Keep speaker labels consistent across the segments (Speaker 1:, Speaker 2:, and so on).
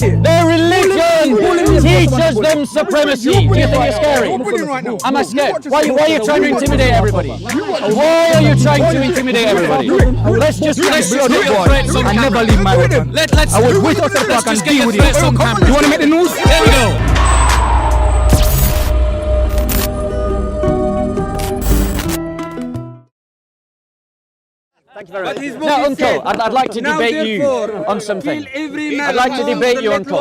Speaker 1: Their religion teaches them supremacy. Do you think you're scary? Am I scared? Why are you trying to intimidate everybody? Why are you trying to intimidate everybody? Let's just do your threats on camera.
Speaker 2: I never leave my weapon. I would wait outside so I can deal with it. You want to make the news?
Speaker 1: There we go. Thank you very much. Now, Uncle, I'd like to debate you on something. I'd like to debate you, Uncle.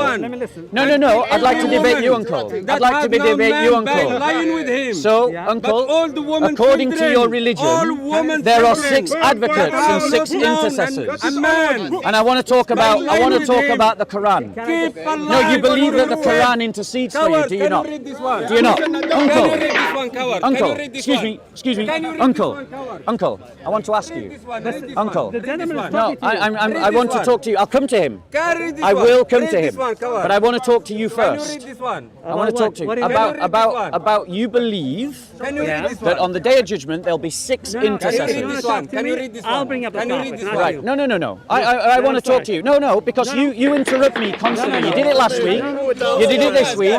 Speaker 1: No. I'd like to debate you, Uncle. I'd like to debate you, Uncle. So, Uncle, according to your religion, there are 6 advocates and 6 intercessors. And I want to talk about the Quran. No, you believe that the Quran intercedes for you, do you not? Do you not? Uncle, excuse me, Uncle, I want to ask you. Uncle, no, I want to talk to you. I'll come to him. I will come to him. But I want to talk to you first. I want to talk to you about you believe that on the day of judgment there'll be 6 intercessors.
Speaker 3: Can you read this one?
Speaker 4: I'll bring up the
Speaker 1: Right. Right. No. I want to talk to you. No, because you interrupt me constantly. You did it last week. You did it this week.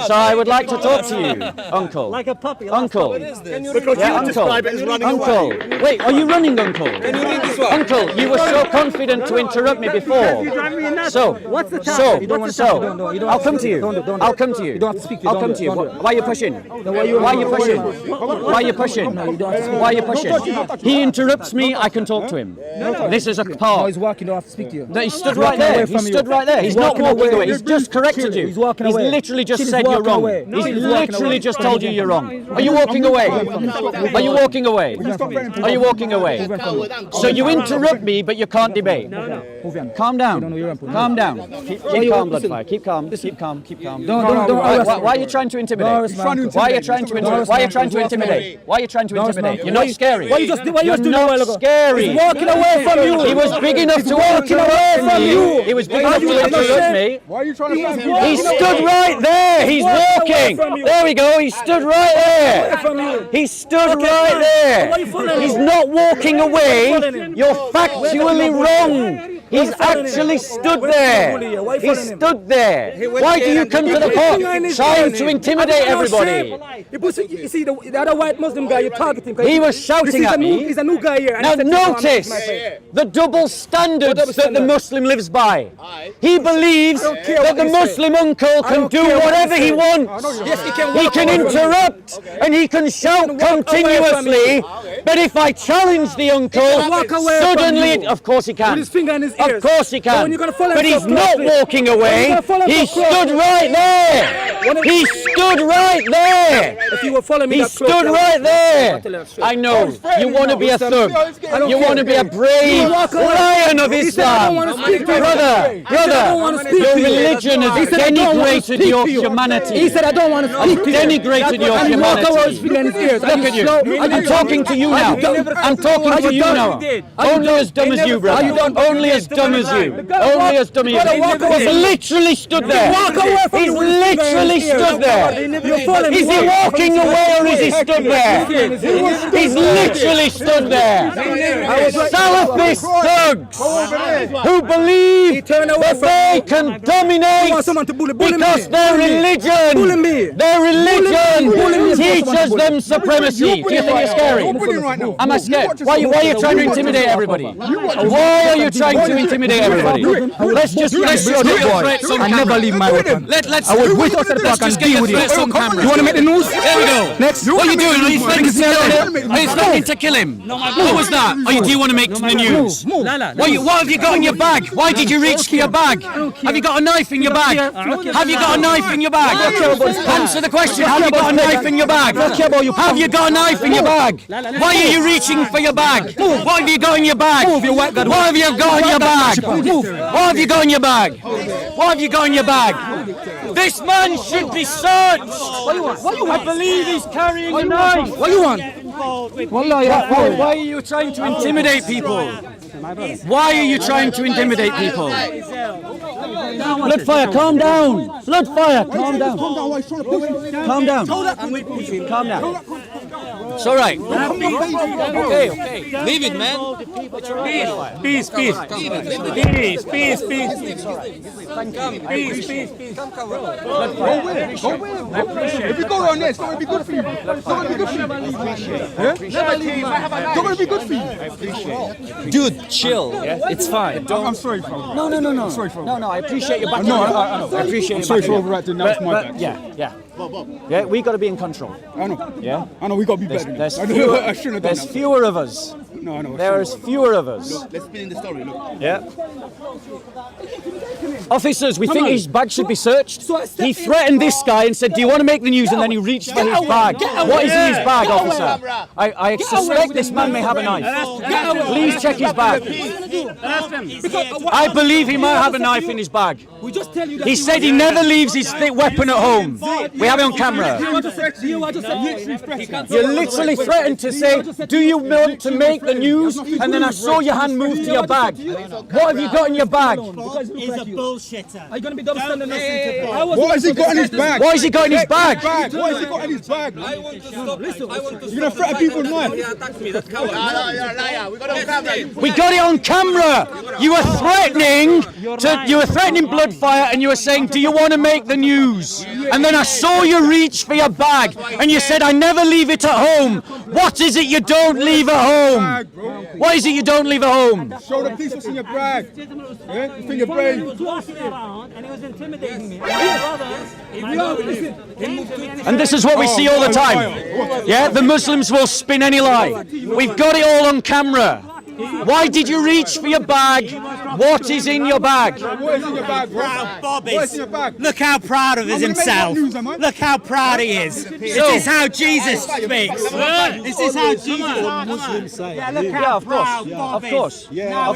Speaker 1: So I would like to talk to you, Uncle.
Speaker 4: Like a puppy.
Speaker 1: Uncle.
Speaker 3: Because you describe it as running
Speaker 1: Uncle.
Speaker 3: away.
Speaker 1: Wait, are you running, Uncle?
Speaker 3: Can you read this one?
Speaker 1: Uncle, you were so confident to interrupt me before. So,
Speaker 4: What's the topic?
Speaker 1: I'll come to you. I'll come to you.
Speaker 2: You don't have to speak.
Speaker 1: I'll come to you. Why are you pushing? Why are you pushing? Why are you pushing? Why are you pushing? He interrupts me, I can talk to him. This is a
Speaker 2: No,
Speaker 1: part.
Speaker 2: he's walking. You don't have to speak to you.
Speaker 1: No, he stood right there. He stood right there. He's not walking away. He's just corrected you.
Speaker 2: He's walking
Speaker 1: He's
Speaker 2: away.
Speaker 1: literally just
Speaker 2: He's
Speaker 1: said you're
Speaker 2: walking
Speaker 1: wrong.
Speaker 2: away.
Speaker 1: He's
Speaker 2: He's walking
Speaker 1: literally
Speaker 2: away.
Speaker 1: just told you you're wrong. Are you walking away? Are you walking away? Are you walking away? So you interrupt me, but you can't debate. Calm down. Calm down. Keep calm, Bloodfire. Keep calm. Keep calm. Keep calm. Why are you trying to intimidate? Why are you trying to intimidate? Why are you trying to intimidate? Why are you trying to intimidate? You're not scary. You're not scary.
Speaker 2: He's walking away from you.
Speaker 1: He was big enough to walk away from you. He was big enough to interrupt me.
Speaker 3: Why are you trying to find me?
Speaker 1: He stood right there. He's walking. There we go. He stood right there. He stood right there. He's not walking away. You're factually wrong. He's actually stood there. He stood there. Why do you come to the court trying to intimidate everybody?
Speaker 2: You see, the other white Muslim guy, you're targeting.
Speaker 1: He was shouting at me.
Speaker 2: He's a new guy here.
Speaker 1: Now notice the double standards that the Muslim lives by. He believes that the Muslim uncle can do whatever he wants. He can interrupt and he can shout continuously. But if I challenge the uncle, suddenly, of course he can. Of course he can. But he's not walking away. He stood right there. He stood right there.
Speaker 2: If you were following me,
Speaker 1: He stood right there. I know. You want to be a thug. You want to be a brave lion of Islam. Brother, your religion has denigrated your humanity.
Speaker 2: He said, I don't want to speak to you.
Speaker 1: Denigrated your humanity. Look at you. I'm talking to you now. I'm talking to you now. Only as dumb as you, brother. Only as dumb as you. Only as dumb as you. He's literally stood there. He's literally stood there. Is he walking away or is he stood there? He's literally stood there. Salafist thugs who believe that they can dominate because their religion teaches them supremacy. Do you think you're scary? Am I scared? Why are you trying to intimidate everybody? Why are you trying to intimidate everybody? Let's just do your threats on camera.
Speaker 2: I never leave my weapon.
Speaker 1: I would wait outside so I can deal with it.
Speaker 2: You want to make the news?
Speaker 1: There we go.
Speaker 2: Next.
Speaker 1: What are you doing? Are you threatening to kill him? Are you threatening to kill him? What was that? Do you want to make the news? What have you got in your bag? Why did you reach for your bag? Have you got a knife in your bag? Have you got a knife in your bag? Answer the question. Have you got a knife in your bag? Have you got a knife in your bag? Why are you reaching for your bag? What have you got in your bag? What have you got in your bag? What have you got in your bag? What have you got in your bag? This man should be searched. I believe he's carrying a knife.
Speaker 2: What do you want?
Speaker 1: Why are you trying to intimidate people? Why are you trying to intimidate people? Bloodfire, calm down. Bloodfire, calm down. Calm down. Calm down. It's all right. Okay. Leave it, man.
Speaker 2: Peace. Peace. If you go on there, it's not going to be good for you. It's not going to be good for you. Yeah? It's not going to be good for you.
Speaker 1: Dude, chill. It's fine.
Speaker 2: I'm sorry, bro.
Speaker 1: No.
Speaker 2: Sorry, bro.
Speaker 1: No, I appreciate your back.
Speaker 2: No, I
Speaker 1: appreciate
Speaker 2: I'm
Speaker 1: your
Speaker 2: sorry
Speaker 1: back
Speaker 2: for
Speaker 1: up.
Speaker 2: overacting. Now it's my
Speaker 1: But
Speaker 2: back.
Speaker 1: yeah, we got to be in control.
Speaker 2: I know.
Speaker 1: Yeah.
Speaker 2: I know. We got to be better. than
Speaker 1: There's
Speaker 2: this.
Speaker 1: fewer,
Speaker 2: I shouldn't have done
Speaker 1: there's
Speaker 2: that.
Speaker 1: fewer of us.
Speaker 2: No, I know.
Speaker 1: There's fewer of us.
Speaker 3: Let's spin in the story. Look.
Speaker 1: Yeah. Officers, we think his bag should be searched. He threatened this guy and said, "Do you want to make the news?" And then he reached for his bag. What is in his bag, officer? I suspect this man may have a knife. Please check his bag. I believe he might have a knife in his bag. He said he never leaves his weapon at home. We have it on camera. You literally threatened to say, "Do you want to make the news?" And then I saw your hand move to your bag. What have you got in your bag?
Speaker 4: He's a bullshitter. Are you going to be
Speaker 2: What has he got in his bag?
Speaker 1: What has he got in his bag?
Speaker 2: What has he got in his bag?
Speaker 3: I want to stop.
Speaker 2: You're going to threaten people with knife?
Speaker 3: He attacked me. That coward. You're a liar. We got on camera.
Speaker 1: We got it on camera. You were threatening Bloodfire, and you were saying, "Do you want to make the news?" And then I saw you reach for your bag, and you said, "I never leave it at home." What is it you don't leave at home? What is it you don't leave at home?
Speaker 2: Show the police what's in your bag. Yeah? You think you're brave?
Speaker 4: and he was intimidating me.
Speaker 1: And this is what we see all the time. Yeah, the Muslims will spin any lie. We've got it all on camera. Why did you reach for your bag? What is in your bag?
Speaker 2: What is in your bag, bro? What is in your bag?
Speaker 4: Look how proud of himself. Look how proud he is. This is how Jesus speaks. This is how Jesus.
Speaker 1: Yeah, of course. Of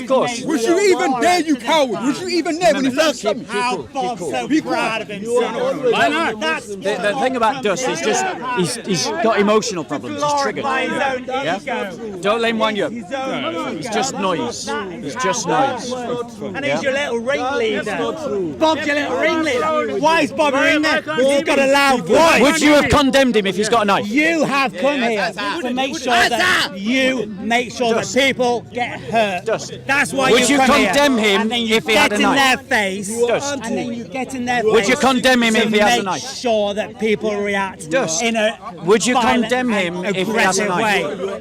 Speaker 1: course.
Speaker 2: Was you even there, you coward? Was you even there when he first
Speaker 4: Look
Speaker 2: came?
Speaker 4: how Bob's so proud of himself. That's
Speaker 1: The thing about Dust is just he's got emotional problems. He's triggered.
Speaker 4: yeah?
Speaker 1: Don't let him wind you up. It's just noise. It's just noise.
Speaker 4: And he's your little ringleader. Bob's your little ringleader. Why is Bob a ringleader? Because he's got a loud voice.
Speaker 1: Would you have condemned him if he's got a knife?
Speaker 4: You have come here to make sure that people get hurt.
Speaker 1: Dust.
Speaker 4: That's why
Speaker 1: Would you
Speaker 4: come
Speaker 1: condemn
Speaker 4: here.
Speaker 1: him
Speaker 4: And then you
Speaker 1: if he had
Speaker 4: get
Speaker 1: a
Speaker 4: in
Speaker 1: knife?
Speaker 4: their face.
Speaker 1: Dust.
Speaker 4: And then you get in their face.
Speaker 1: Would you condemn him if he has a
Speaker 4: to
Speaker 1: knife?
Speaker 4: make sure that people react
Speaker 1: Dust.
Speaker 4: in a
Speaker 1: Would you
Speaker 4: violent
Speaker 1: condemn
Speaker 4: and
Speaker 1: him if he has a
Speaker 4: aggressive
Speaker 1: knife?
Speaker 4: way.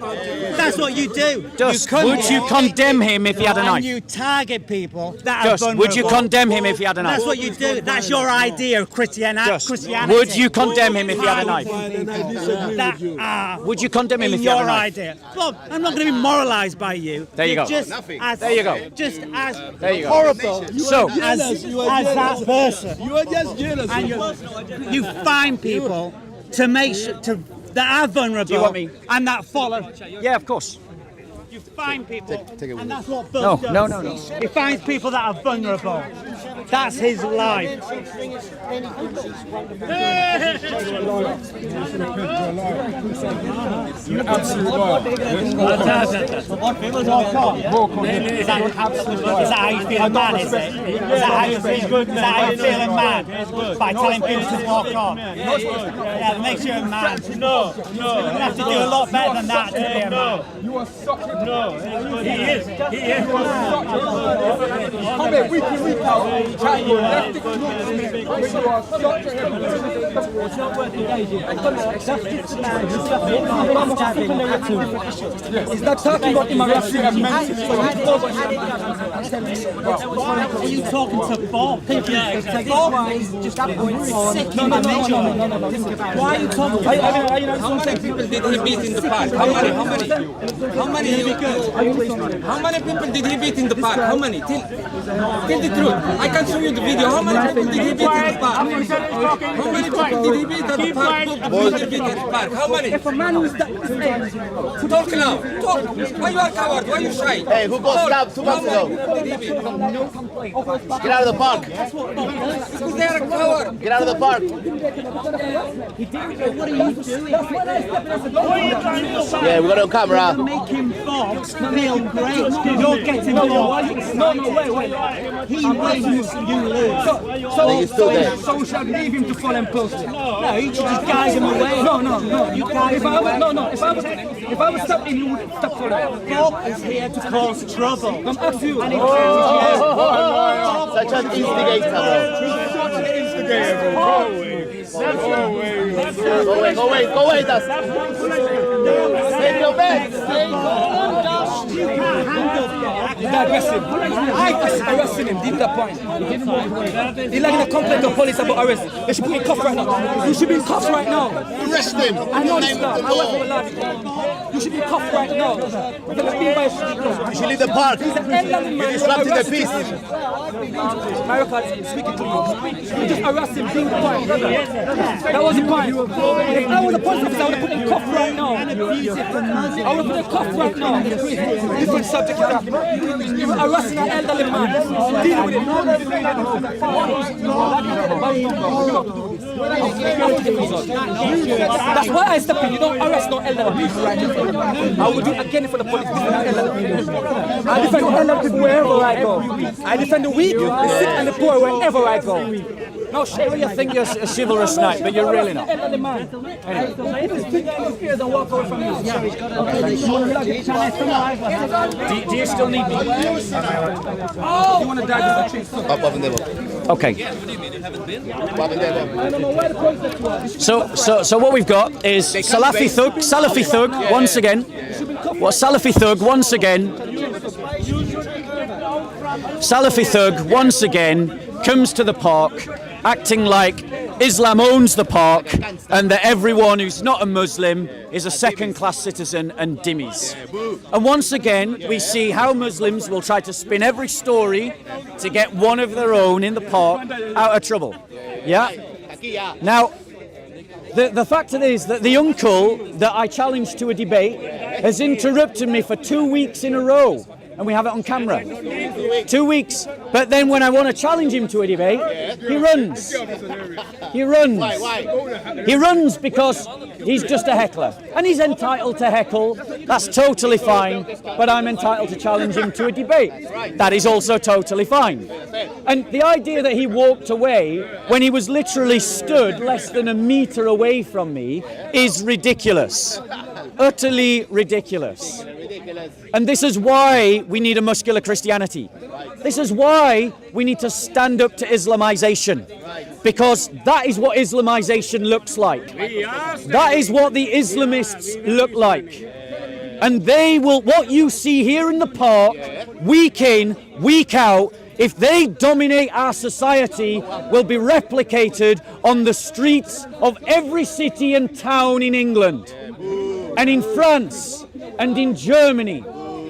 Speaker 4: That's what you do.
Speaker 1: Dust.
Speaker 4: come
Speaker 1: Would you
Speaker 4: here
Speaker 1: condemn him if he had a
Speaker 4: and
Speaker 1: knife?
Speaker 4: you target people that
Speaker 1: Dust.
Speaker 4: are vulnerable.
Speaker 1: Would you condemn him if he had a knife?
Speaker 4: That's what you do. That's your idea of Christianity.
Speaker 1: Dust. Would you condemn him if he had a knife?
Speaker 4: That are
Speaker 1: Would you condemn him if he had a
Speaker 4: your
Speaker 1: knife?
Speaker 4: idea. Bob, I'm not going to be moralised by you.
Speaker 1: There you
Speaker 4: You're
Speaker 1: go.
Speaker 4: Just as,
Speaker 1: There you go.
Speaker 4: Just as
Speaker 1: There you go.
Speaker 4: horrible
Speaker 1: So,
Speaker 4: as that person.
Speaker 3: You are just jealous.
Speaker 4: And you find people to make sure that are vulnerable.
Speaker 1: Do you want me?
Speaker 4: And that follow.
Speaker 1: yeah, of course.
Speaker 4: You find people, and that's what Bill
Speaker 1: No,
Speaker 4: does.
Speaker 1: no.
Speaker 4: He finds people that are vulnerable. That's his life.
Speaker 2: You're absolute liar.
Speaker 4: Is that how you feel a man, is it? Is that how you feel a man? By telling people to walk on? Yeah, it makes you a man. No. You have to do a lot better than that to be a man.
Speaker 2: You are such a...
Speaker 4: He is.
Speaker 2: Come here, week in, week out. Chat your left dick looks to me. You are such a
Speaker 5: He's not talking about immigration.
Speaker 4: Why are you talking to Bob? Bob is just sick in the nature. Why are you talking to Bob?
Speaker 6: How many people did he beat in the park? How many people did he beat in the park? How many? Tell the truth. I can show you the video. How many people did he beat in the park? How many people did he beat at the park? How many?
Speaker 5: If a man was that
Speaker 6: Talk now. Talk. Why you are coward? Why you shy?
Speaker 3: Hey, who got stabbed 2 months ago? Get out of the park.
Speaker 6: Because they are a coward.
Speaker 3: Get out of the park. Yeah, we got it on camera.
Speaker 4: Making Bob feel great. You're getting Bob.
Speaker 5: No, wait.
Speaker 4: He wins.
Speaker 5: So we should leave him to fall and post it.
Speaker 4: No, you just guide him away.
Speaker 5: No.
Speaker 4: You guide him away.
Speaker 5: If I was stopped in, you would stop for that.
Speaker 4: Bob is here to cause trouble.
Speaker 5: I'm asking you.
Speaker 4: And he turns you.
Speaker 3: Such an instigator, bro. Go away, Dust. Take your bets.
Speaker 5: He's not aggressive. I arrested him, did that point. He's like to complain to police about arrest. They should put me in cuffs right now. You should be in cuffs right now.
Speaker 3: Arrest him.
Speaker 5: I know this stuff. I work for the law. You should be in cuffs right now.
Speaker 3: You should leave the park. You disrupted the peace.
Speaker 5: My record is speaking to you. You just arrest him, bring the point. That was the point. If I was a police officer, I would have put him in cuffs right now. I would have put him in cuffs right now. Different subject is that. You're arresting an elderly man. Deal with it. That's why I step in. You don't arrest no elderly people right now. I will do it again for the police. I defend the elderly people wherever I go. I defend the weak, the sick and the poor wherever I go. No shit.
Speaker 1: You think you're a chivalrous knight, but you're really not.
Speaker 5: Elderly man. Walk away from you.
Speaker 1: Do you still need me?
Speaker 5: You want to die just a tree?
Speaker 3: Up and down.
Speaker 1: Okay.
Speaker 3: Up and down.
Speaker 1: So what we've got is Salafi Thug once again. Salafi Thug once again comes to the park acting like Islam owns the park and that everyone who's not a Muslim is a second-class citizen and dhimmis. And once again, we see how Muslims will try to spin every story to get one of their own in the park out of trouble. Yeah? Now, the fact of it is that the uncle that I challenged to a debate has interrupted me for 2 weeks in a row. And we have it on camera. 2 weeks. But then when I want to challenge him to a debate, he runs. He runs.
Speaker 3: Why?
Speaker 1: He runs because he's just a heckler. And he's entitled to heckle. That's totally fine. But I'm entitled to challenge him to a debate. That is also totally fine. And the idea that he walked away when he was literally stood less than a meter away from me is ridiculous. Utterly ridiculous. And this is why we need a muscular Christianity. This is why we need to stand up to Islamization. Because that is what Islamization looks like. That is what the Islamists look like. And they will, what you see here in the park, week in, week out, if they dominate our society, will be replicated on the streets of every city and town in England, and in France, and in Germany.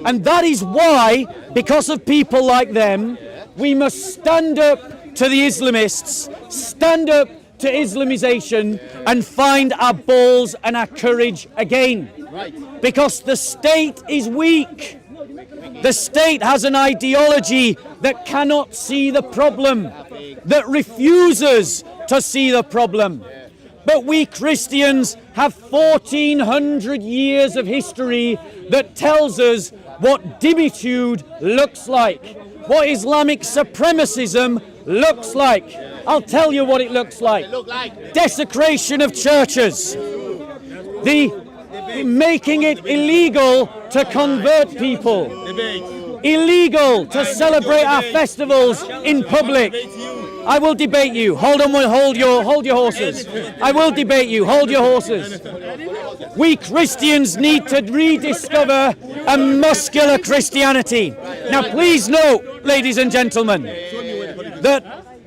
Speaker 1: And that is why, because of people like them, we must stand up to the Islamists, stand up to Islamization, and find our balls and our courage again. Because the state is weak. The state has an ideology that cannot see the problem, that refuses to see the problem. But we Christians have 1400 years of history that tells us what dhimmitude looks like, what Islamic supremacism looks like. I'll tell you what it looks like. Desecration of churches, the making it illegal to convert people, illegal to celebrate our festivals in public. I will debate you. Hold your horses. I will debate you. Hold your horses. We Christians need to rediscover a muscular Christianity. Now, please note, ladies and gentlemen, that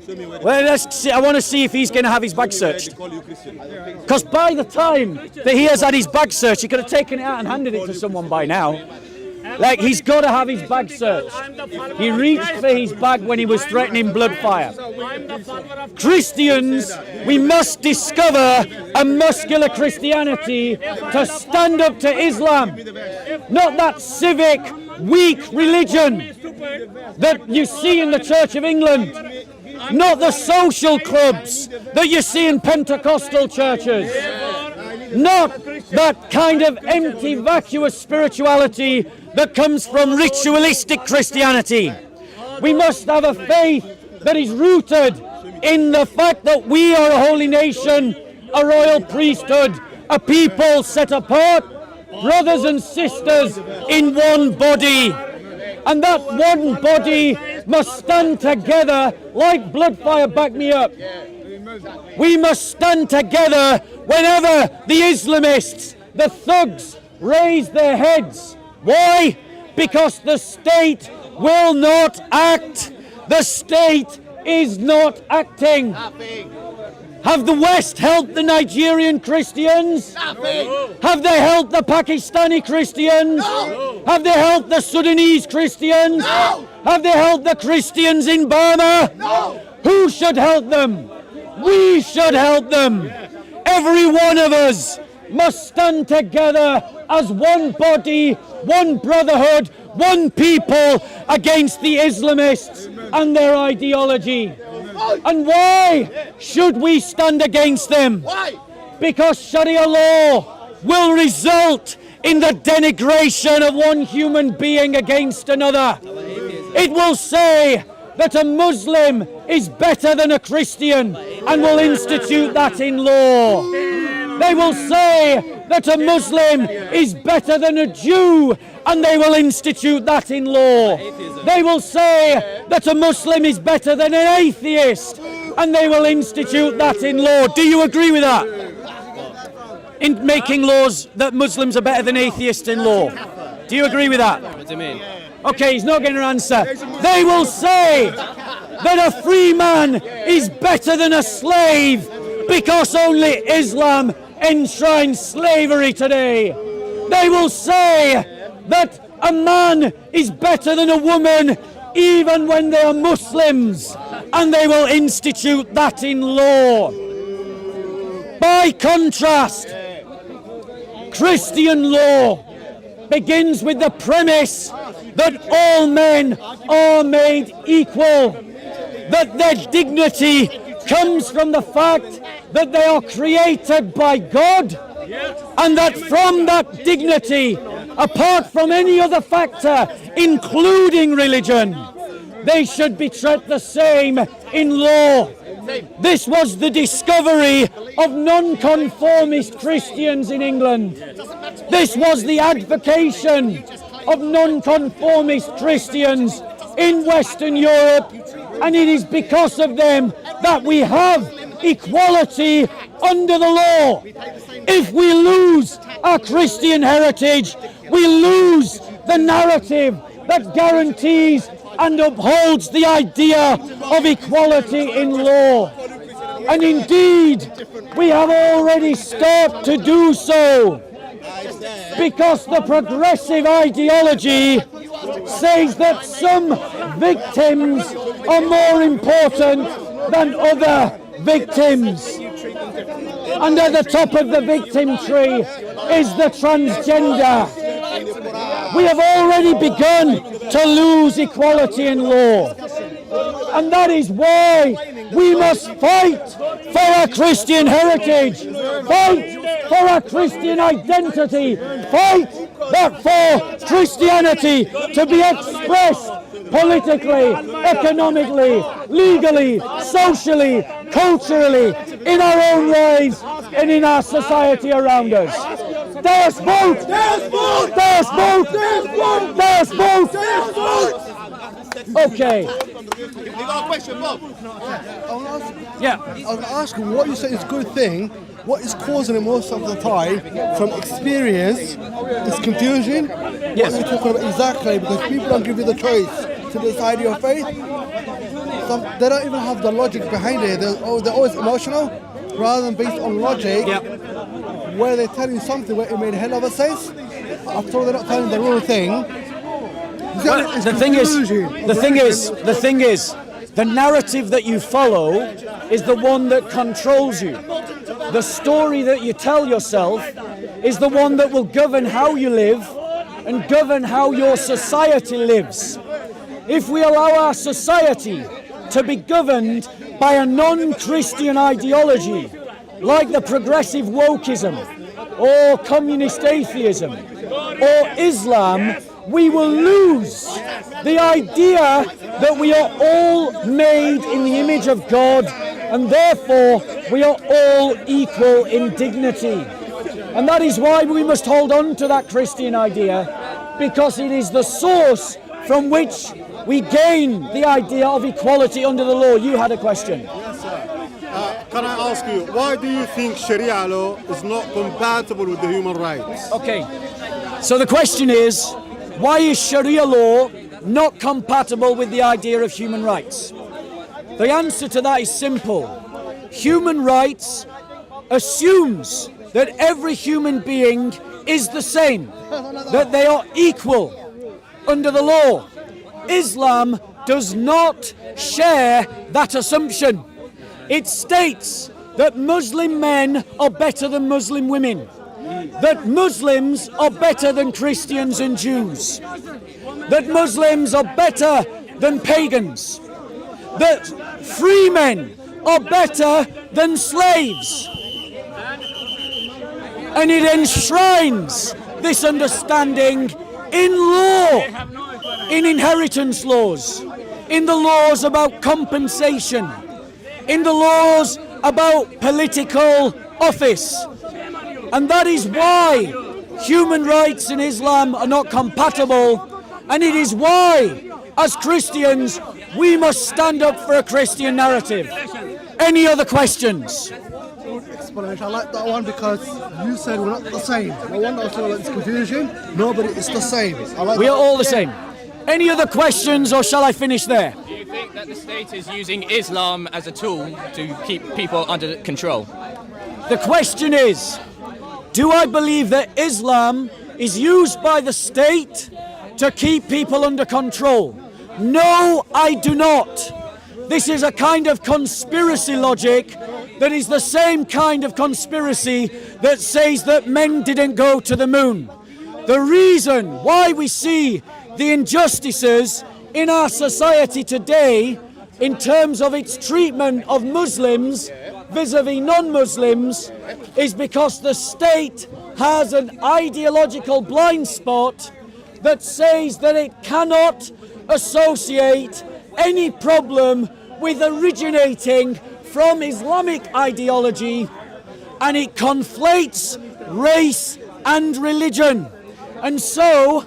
Speaker 1: I want to see if he's going to have his bag searched. Because by the time that he has had his bag searched, he could have taken it out and handed it to someone by now. Like, he's got to have his bag searched. He reached for his bag when he was threatening blood fire. Christians, we must discover a muscular Christianity to stand up to Islam. Not that civic, weak religion that you see in the Church of England. Not the social clubs that you see in Pentecostal churches. Not that kind of empty, vacuous spirituality that comes from ritualistic Christianity. We must have a faith that is rooted in the fact that we are a holy nation, a royal priesthood, a people set apart, brothers and sisters in one body. And that one body must stand together like Bloodfire, back me up. We must stand together whenever the Islamists, the thugs, raise their heads. Why? Because the state will not act. The state is not acting. Have the West helped the Nigerian Christians? Have they helped the Pakistani Christians? Have they helped the Sudanese Christians? Have they helped the Christians in Burma? Who should help them? We should help them. Every one of us must stand together as one body, one brotherhood, one people against the Islamists and their ideology. And why should we stand against them? Because Sharia law will result in the denigration of one human being against another. It will say that a Muslim is better than a Christian and will institute that in law. They will say that a Muslim is better than a Jew and they will institute that in law. They will say that a Muslim is better than an atheist and they will institute that in law. Do you agree with that? In making laws that Muslims are better than atheists in law. Do you agree with that?
Speaker 7: What do you mean?
Speaker 1: Okay, he's not getting an answer. They will say that a free man is better than a slave because only Islam enshrines slavery today. They will say that a man is better than a woman even when they are Muslims, and they will institute that in law. By contrast, Christian law begins with the premise that all men are made equal, that their dignity comes from the fact that they are created by God, and that from that dignity, apart from any other factor, including religion, they should be treated the same in law. This was the discovery of non-conformist Christians in England. This was the advocation of non-conformist Christians in Western Europe, and it is because of them that we have equality under the law. If we lose our Christian heritage, we lose the narrative that guarantees and upholds the idea of equality in law. And indeed, we have already started to do so, because the progressive ideology says that some victims are more important than other victims. And at the top of the victim tree is the transgender. We have already begun to lose equality in law. And that is why we must fight for our Christian heritage, fight for our Christian identity, fight that for Christianity to be expressed politically, economically, legally, socially, culturally, in our own lives and in our society around us. Das Volk! Das Volk! Das Volk! Das Volk! Das Volk! Okay.
Speaker 3: You got a question, Bob?
Speaker 1: Yeah.
Speaker 8: I was going to ask you, what you say is a good thing, what is causing it most of the time from experience is confusion.
Speaker 1: Yes.
Speaker 8: What you're talking about exactly, because people don't give you the choice to decide your faith. So they don't even have the logic behind it. They're always emotional rather than based on logic.
Speaker 1: Yep.
Speaker 8: Where they tell you something where it made a hell of a sense. After all, they're not telling the real thing.
Speaker 1: Well, the thing is, the narrative that you follow is the one that controls you. The story that you tell yourself is the one that will govern how you live and govern how your society lives. If we allow our society to be governed by a non-Christian ideology, like the progressive wokeism, or communist atheism, or Islam,
Speaker 7: we will lose the idea that we are all made in the image of God, and therefore we are all equal in dignity. And that is why we must hold on to that Christian idea, because it is the source from which we gain the idea of equality under the law. You had a question.
Speaker 9: Yes, sir. Can I ask you, why do you think Sharia law is not compatible with the human rights?
Speaker 7: Okay, so the question is, why is Sharia law not compatible with the idea of human rights? The answer to that is simple. Human rights assumes that every human being is the same, that they are equal under the law. Islam does not share that assumption. It states that Muslim men are better than Muslim women, that Muslims are better than Christians and Jews, that Muslims are better than pagans, that free men are better than slaves. And it enshrines this understanding in law, in inheritance laws, in the laws about compensation, in the laws about political office. And that is why human rights in Islam are not compatible, and it is why, as Christians, we must stand up for a Christian narrative. Any other questions?
Speaker 8: Explanation. I like that one because you said we're not the same. No wonder also like this confusion. No, but it's the same.
Speaker 7: We are all the same. Any other questions, or shall I finish there?
Speaker 10: Do you think that the state is using Islam as a tool to keep people under control?
Speaker 7: The question is, do I believe that Islam is used by the state to keep people under control? No, I do not. This is a kind of conspiracy logic that is the same kind of conspiracy that says that men didn't go to the moon. The reason why we see the injustices in our society today in terms of its treatment of Muslims vis-a-vis non-Muslims is because the state has an ideological blind spot that says that it cannot associate any problem with originating from Islamic ideology, and it conflates race and religion. And so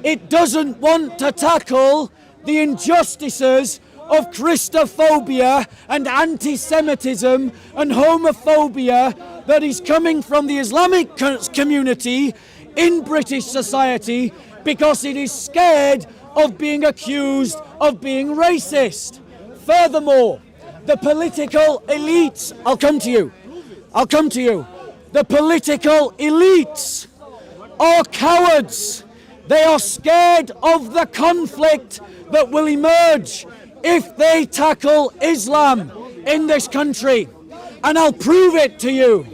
Speaker 7: it doesn't want to tackle the injustices of Christophobia and anti-Semitism and homophobia that is coming from the Islamic community in British society, because it is scared of being accused of being racist. Furthermore, the political elites, I'll come to you. The political elites are cowards. They are scared of the conflict that will emerge if they tackle Islam in this country. And I'll prove it to you.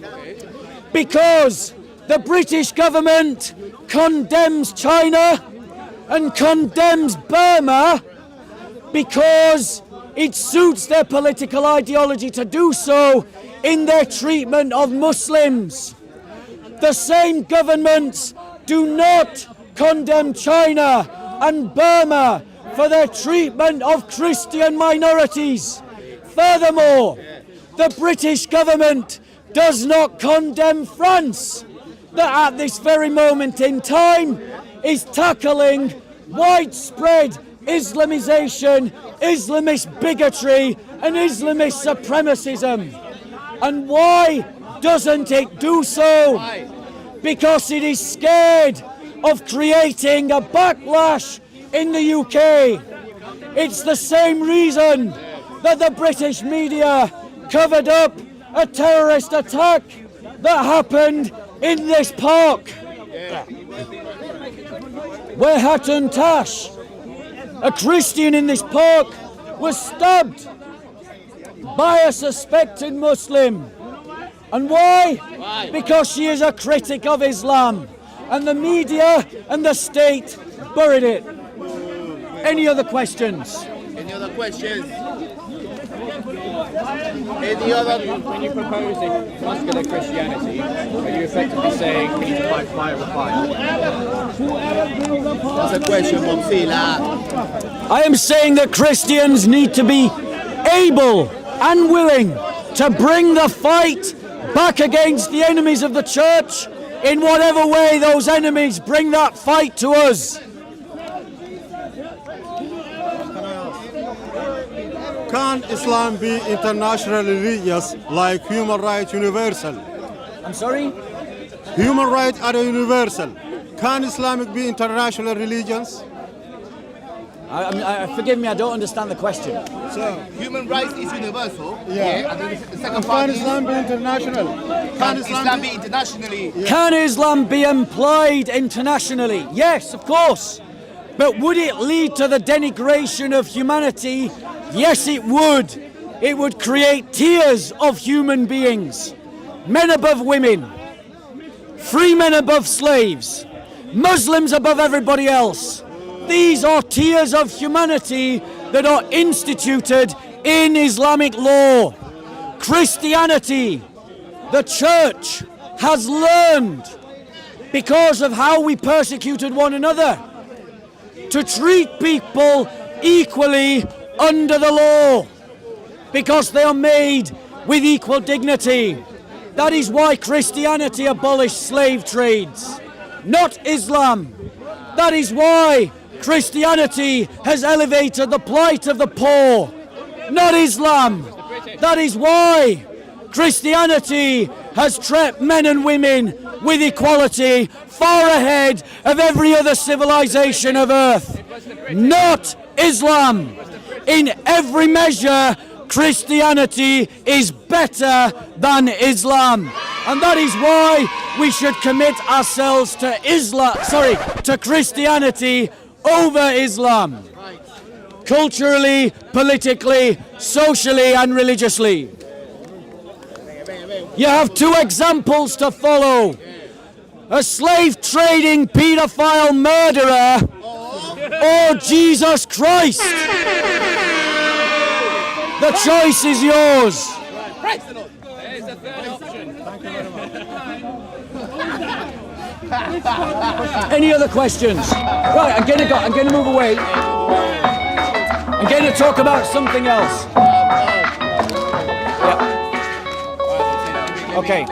Speaker 7: Because the British government condemns China and condemns Burma because it suits their political ideology to do so in their treatment of Muslims. The same governments do not condemn China and Burma for their treatment of Christian minorities. Furthermore, the British government does not condemn France, that at this very moment in time is tackling widespread Islamization, Islamist bigotry and Islamist supremacism. And why doesn't it do so? Because it is scared of creating a backlash in the UK. It's the same reason that the British media covered up a terrorist attack that happened in this park, where Hatun Tash, a Christian in this park, was stabbed by a suspected Muslim. And why? Because she is a critic of Islam. And the media and the state buried it. Any other questions?
Speaker 3: Any other questions? Any other?
Speaker 10: When you propose muscular Christianity, are you effectively saying we need to fight fire with fire?
Speaker 3: That's a question from Sila.
Speaker 7: I am saying that Christians need to be able and willing to bring the fight back against the enemies of the church in whatever way those enemies bring that fight to us.
Speaker 9: Can Islam be internationally religious like human rights universal?
Speaker 7: I'm sorry?
Speaker 9: Human rights are universal. Can Islamic be international religions?
Speaker 7: Forgive me, I don't understand the question.
Speaker 9: So,
Speaker 3: Human rights is universal.
Speaker 9: Yeah.
Speaker 3: And then the second
Speaker 9: and
Speaker 3: part
Speaker 9: can
Speaker 3: is,
Speaker 9: Islam be international?
Speaker 3: can Islam be internationally?
Speaker 7: Can Islam be employed internationally? Yes, of course. But would it lead to the denigration of humanity? Yes, it would. It would create tiers of human beings. Men above women. Free men above slaves. Muslims above everybody else. These are tiers of humanity that are instituted in Islamic law. Christianity, the church, has learned, because of how we persecuted one another, to treat people equally under the law, because they are made with equal dignity. That is why Christianity abolished slave trades, not Islam. That is why Christianity has elevated the plight of the poor, not Islam. That is why Christianity has treated men and women with equality far ahead of every other civilization of earth, not Islam. In every measure, Christianity is better than Islam. And that is why we should commit ourselves to Christianity over Islam. Culturally, politically, socially and religiously. You have two examples to follow. A slave trading pedophile murderer or Jesus Christ. The choice is yours.
Speaker 10: There's a third option.
Speaker 7: Any other questions? Right, I'm gonna move away. I'm gonna talk about something else. Yeah. Okay.